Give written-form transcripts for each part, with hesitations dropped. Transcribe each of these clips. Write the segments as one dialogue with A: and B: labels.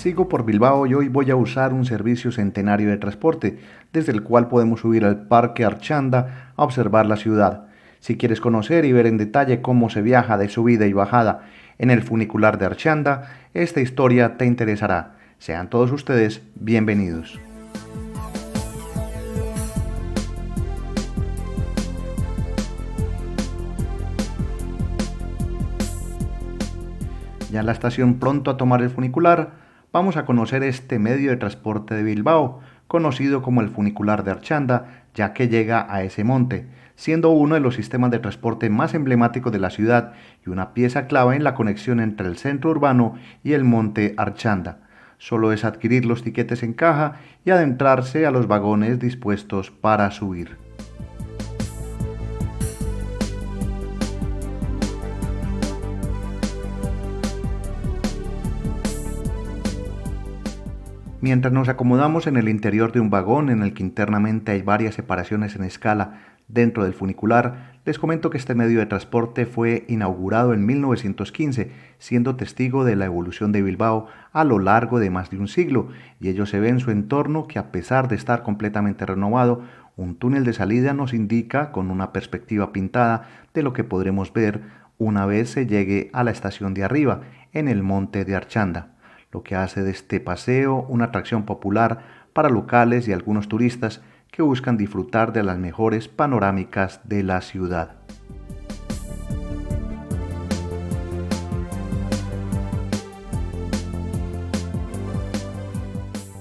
A: Sigo por Bilbao y hoy voy a usar un servicio centenario de transporte, desde el cual podemos subir al Parque Archanda a observar la ciudad. Si quieres conocer y ver en detalle cómo se viaja de subida y bajada en el funicular de Archanda, esta historia te interesará. Sean todos ustedes bienvenidos. Ya en la estación pronto a tomar el funicular, vamos a conocer este medio de transporte de Bilbao, conocido como el funicular de Archanda, ya que llega a ese monte, siendo uno de los sistemas de transporte más emblemáticos de la ciudad y una pieza clave en la conexión entre el centro urbano y el monte Archanda. Solo es adquirir los tiquetes en caja y adentrarse a los vagones dispuestos para subir. Mientras nos acomodamos en el interior de un vagón en el que internamente hay varias separaciones en escala dentro del funicular, les comento que este medio de transporte fue inaugurado en 1915, siendo testigo de la evolución de Bilbao a lo largo de más de un siglo, y ello se ve en su entorno que, a pesar de estar completamente renovado, un túnel de salida nos indica con una perspectiva pintada de lo que podremos ver una vez se llegue a la estación de arriba, en el monte de Archanda, lo que hace de este paseo una atracción popular para locales y algunos turistas que buscan disfrutar de las mejores panorámicas de la ciudad.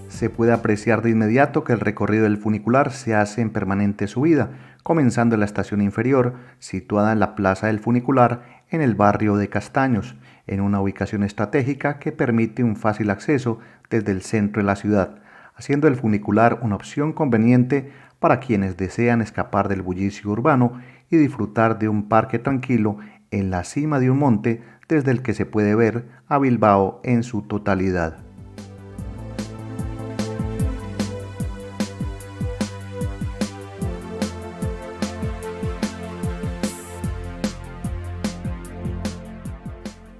A: Se puede apreciar de inmediato que el recorrido del funicular se hace en permanente subida, comenzando en la estación inferior, situada en la plaza del funicular, en el barrio de Castaños, en una ubicación estratégica que permite un fácil acceso desde el centro de la ciudad, haciendo el funicular una opción conveniente para quienes desean escapar del bullicio urbano y disfrutar de un parque tranquilo en la cima de un monte desde el que se puede ver a Bilbao en su totalidad.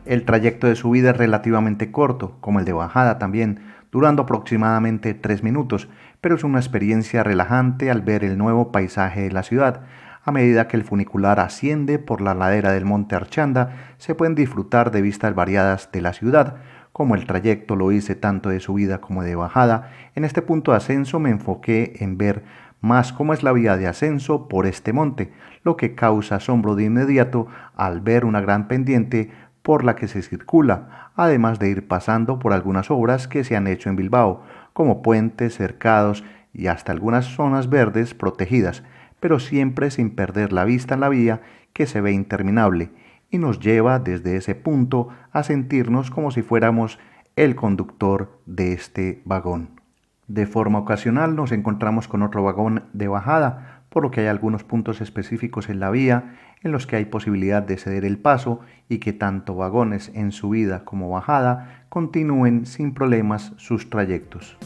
A: El trayecto de subida es relativamente corto, como el de bajada también, durando aproximadamente 3 minutos, pero es una experiencia relajante al ver el nuevo paisaje de la ciudad. A medida que el funicular asciende por la ladera del monte Archanda, se pueden disfrutar de vistas variadas de la ciudad. Como el trayecto lo hice tanto de subida como de bajada, en este punto de ascenso me enfoqué en ver más cómo es la vía de ascenso por este monte, lo que causa asombro de inmediato al ver una gran pendiente por la que se circula, además de ir pasando por algunas obras que se han hecho en Bilbao, como puentes, cercados y hasta algunas zonas verdes protegidas, pero siempre sin perder la vista en la vía, que se ve interminable y nos lleva desde ese punto a sentirnos como si fuéramos el conductor de este vagón. De forma ocasional nos encontramos con otro vagón de bajada, por lo que hay algunos puntos específicos en la vía en los que hay posibilidad de ceder el paso y que tanto vagones en subida como bajada continúen sin problemas sus trayectos.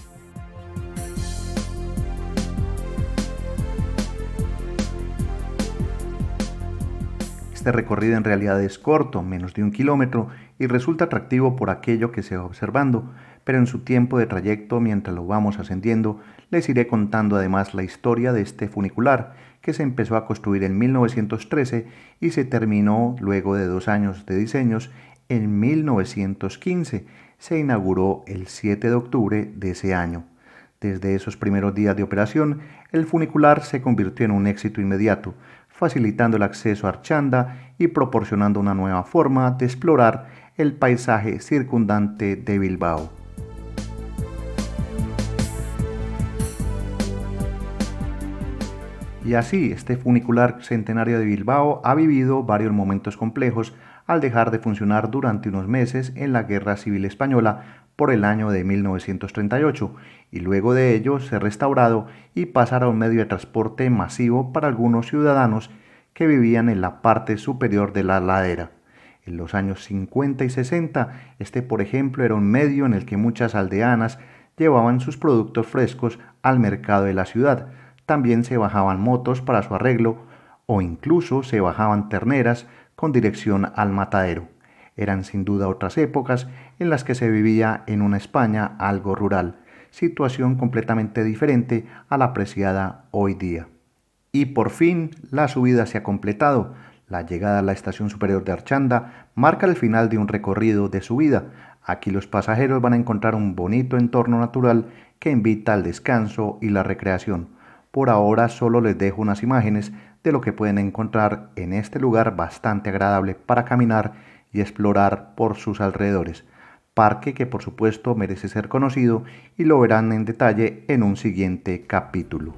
A: Este recorrido en realidad es corto, menos de 1 kilómetro, y resulta atractivo por aquello que se va observando, pero en su tiempo de trayecto, mientras lo vamos ascendiendo, les iré contando además la historia de este funicular, que se empezó a construir en 1913 y se terminó luego de 2 años de diseños en 1915. Se inauguró el 7 de octubre de ese año. Desde esos primeros días de operación, el funicular se convirtió en un éxito inmediato, facilitando el acceso a Archanda y proporcionando una nueva forma de explorar el paisaje circundante de Bilbao. Y así, este funicular centenario de Bilbao ha vivido varios momentos complejos al dejar de funcionar durante unos meses en la Guerra Civil Española por el año de 1938 y luego de ello ser restaurado y pasar a un medio de transporte masivo para algunos ciudadanos que vivían en la parte superior de la ladera. En los años 50 y 60, este por ejemplo era un medio en el que muchas aldeanas llevaban sus productos frescos al mercado de la ciudad. También se bajaban motos para su arreglo o incluso se bajaban terneras con dirección al matadero. Eran sin duda otras épocas en las que se vivía en una España algo rural, situación completamente diferente a la apreciada hoy día. Y por fin la subida se ha completado. La llegada a la estación superior de Archanda marca el final de un recorrido de subida. Aquí los pasajeros van a encontrar un bonito entorno natural que invita al descanso y la recreación. Por ahora solo les dejo unas imágenes de lo que pueden encontrar en este lugar bastante agradable para caminar y explorar por sus alrededores. Parque que por supuesto merece ser conocido y lo verán en detalle en un siguiente capítulo.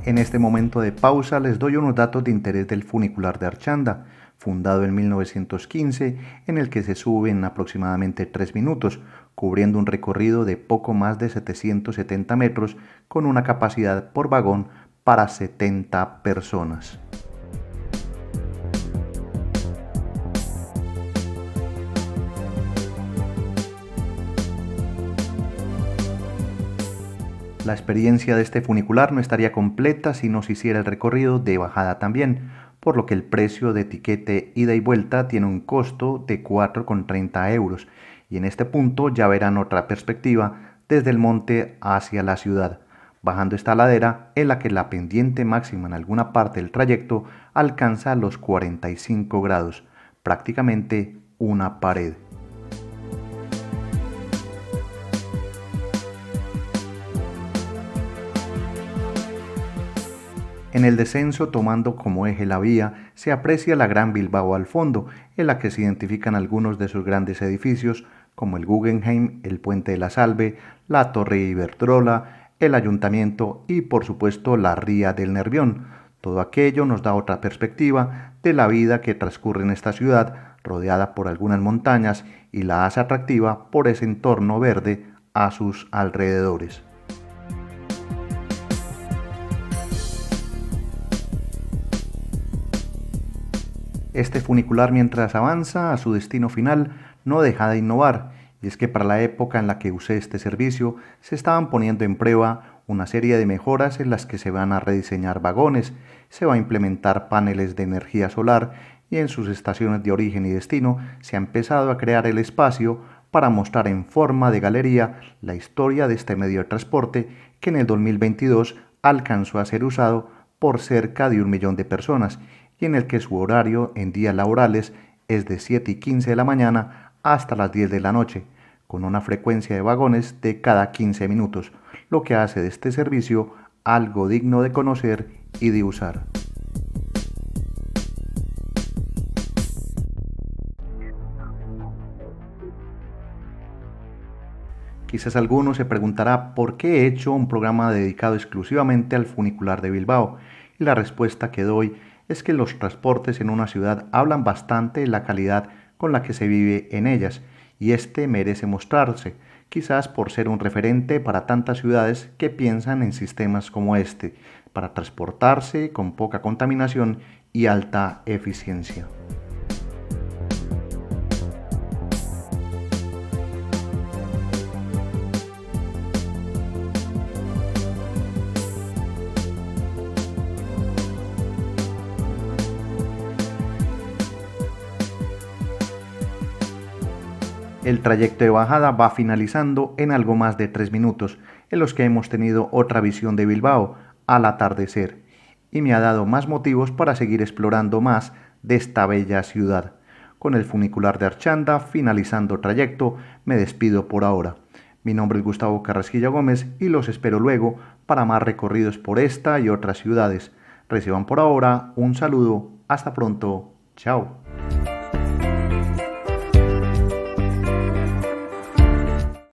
A: En este momento de pausa les doy unos datos de interés del funicular de Archanda, fundado en 1915, en el que se sube en aproximadamente 3 minutos, cubriendo un recorrido de poco más de 770 metros con una capacidad por vagón para 70 personas. La experiencia de este funicular no estaría completa si no se hiciera el recorrido de bajada también, por lo que el precio de tiquete ida y vuelta tiene un costo de 4,30 euros, y en este punto ya verán otra perspectiva desde el monte hacia la ciudad, bajando esta ladera en la que la pendiente máxima en alguna parte del trayecto alcanza los 45 grados, prácticamente una pared. En el descenso, tomando como eje la vía, se aprecia la Gran Bilbao al fondo, en la que se identifican algunos de sus grandes edificios, como el Guggenheim, el Puente de la Salve, la Torre Iberdrola, el Ayuntamiento y, por supuesto, la Ría del Nervión. Todo aquello nos da otra perspectiva de la vida que transcurre en esta ciudad, rodeada por algunas montañas y la hace atractiva por ese entorno verde a sus alrededores. Este funicular, mientras avanza a su destino final, no deja de innovar, y es que para la época en la que usé este servicio se estaban poniendo en prueba una serie de mejoras en las que se van a rediseñar vagones, se va a implementar paneles de energía solar y en sus estaciones de origen y destino se ha empezado a crear el espacio para mostrar en forma de galería la historia de este medio de transporte que en el 2022 alcanzó a ser usado por cerca de 1 millón de personas y en el que su horario en días laborales es de 7:15 de la mañana hasta las 10 de la noche, con una frecuencia de vagones de cada 15 minutos, lo que hace de este servicio algo digno de conocer y de usar. Quizás alguno se preguntará por qué he hecho un programa dedicado exclusivamente al funicular de Bilbao, y la respuesta que doy es que los transportes en una ciudad hablan bastante de la calidad con la que se vive en ellas, y este merece mostrarse, quizás por ser un referente para tantas ciudades que piensan en sistemas como este, para transportarse con poca contaminación y alta eficiencia. El trayecto de bajada va finalizando en algo más de 3 minutos, en los que hemos tenido otra visión de Bilbao al atardecer, y me ha dado más motivos para seguir explorando más de esta bella ciudad. Con el funicular de Archanda finalizando trayecto, me despido por ahora. Mi nombre es Gustavo Carrasquilla Gómez y los espero luego para más recorridos por esta y otras ciudades. Reciban por ahora un saludo. Hasta pronto. Chao.